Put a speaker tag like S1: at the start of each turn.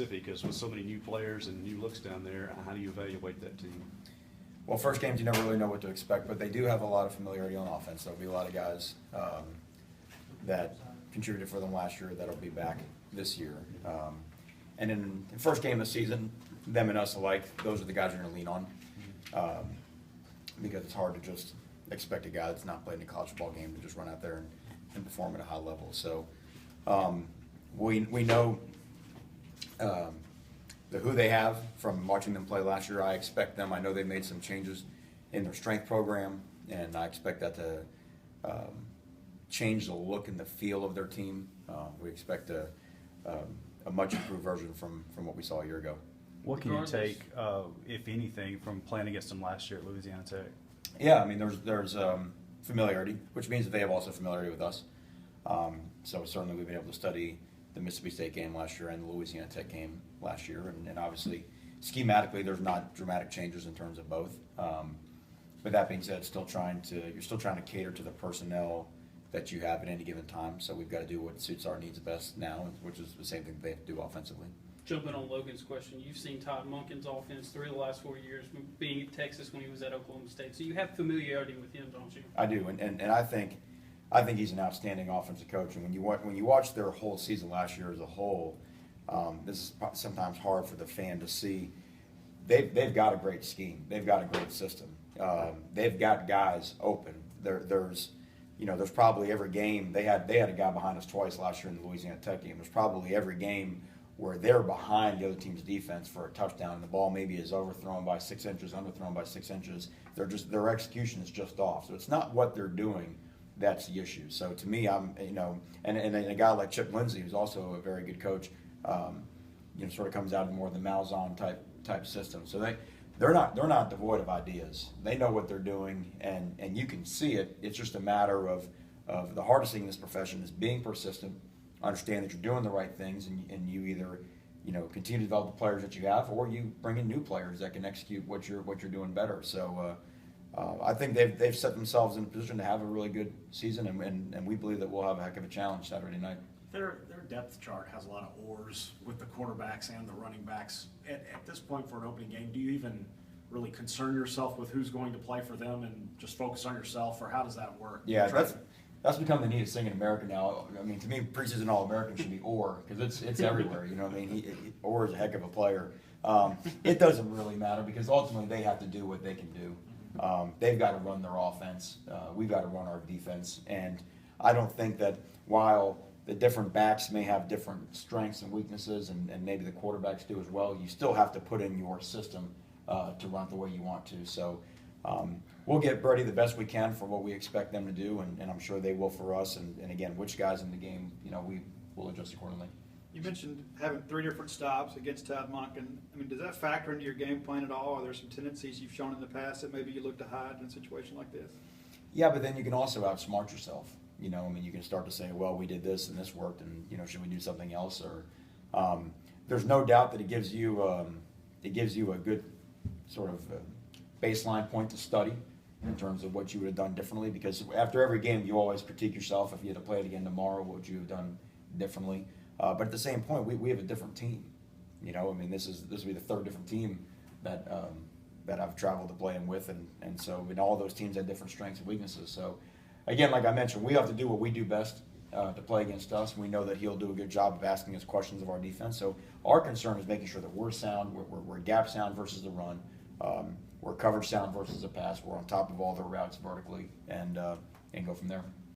S1: specific, because with so many new players and new looks down there, how do you evaluate that team?
S2: Well, first games you never really know what to expect, but they do have a lot of familiarity on offense. There'll be a lot of guys that contributed for them last year that'll be back this year. And in the first game of the season, them and us alike, those are the guys you're going to lean on because it's hard to just expect a guy that's not played in a college football game to just run out there and perform at a high level. So we know who they have from watching them play last year. I expect them. I know they made some changes in their strength program, and I expect that to change the look and the feel of their team. We expect a much improved version from what we saw a year ago.
S3: What can you take, if anything, from playing against them last year at Louisiana Tech?
S2: Yeah, I mean, there's familiarity, which means that they have also familiarity with us. So certainly we've been able to study the Mississippi State game last year and the Louisiana Tech game last year, and obviously schematically there's not dramatic changes in terms of both. But that being said, you're still trying to cater to the personnel that you have at any given time. So we've got to do what suits our needs best now, which is the same thing they have to do offensively.
S4: Jumping on Logan's question, you've seen Todd Monken's offense 3 of the last 4 years, being at Texas when he was at Oklahoma State. So you have familiarity with him, don't you?
S2: I do, and I think he's an outstanding offensive coach. And when you watch their whole season last year as a whole, this is sometimes hard for the fan to see. They've got a great scheme. They've got a great system. They've got guys open. There's probably every game they had a guy behind us twice last year in the Louisiana Tech game. There's probably every game where they're behind the other team's defense for a touchdown, and the ball maybe is overthrown by 6 inches, underthrown by 6 inches. Their execution is just off. So it's not what they're doing that's the issue. So to me, and a guy like Chip Lindsey, who's also a very good coach, sort of comes out of more of the Malzahn type system. So they're not devoid of ideas. They know what they're doing, and you can see it. It's just a matter of the hardest thing in this profession is being persistent, understand that you're doing the right things, and you either continue to develop the players that you have, or you bring in new players that can execute what you're doing better. So I think they've set themselves in a position to have a really good season, and we believe that we'll have a heck of a challenge Saturday night.
S5: Their depth chart has a lot of oars with the quarterbacks and the running backs. At this point for an opening game, do you even really concern yourself with who's going to play for them and just focus on yourself, or how does that work?
S2: Yeah, that's become the neatest thing in America now. I mean, to me, preseason All-American should be Orr, because it's everywhere. You know what I mean? Orr is a heck of a player. It doesn't really matter because ultimately they have to do what they can do. They've got to run their offense. We've got to run our defense. And I don't think that while the different backs may have different strengths and weaknesses, and maybe the quarterbacks do as well, you still have to put in your system to run it the way you want to. So we'll get ready the best we can for what we expect them to do, and I'm sure they will for us. And again, which guys in the game, we will adjust accordingly.
S6: You mentioned having 3 different stops against Todd Monken. I mean, does that factor into your game plan at all? Are there some tendencies you've shown in the past that maybe you look to hide in a situation like this?
S2: Yeah, but then you can also outsmart yourself. You can start to say, well, we did this and this worked, and should we do something else? Or there's no doubt that it gives you a good sort of baseline point to study in terms of what you would have done differently. Because after every game, you always critique yourself. If you had to play it again tomorrow, what would you have done differently? But at the same point, we have a different team. This will be the 3rd different team that I've traveled to play with, and so all those teams have different strengths and weaknesses. So again, like I mentioned, we have to do what we do best to play against us. We know that he'll do a good job of asking us questions of our defense. So our concern is making sure that we're sound, we're gap sound versus the run, we're coverage sound versus the pass. We're on top of all the routes vertically, and go from there.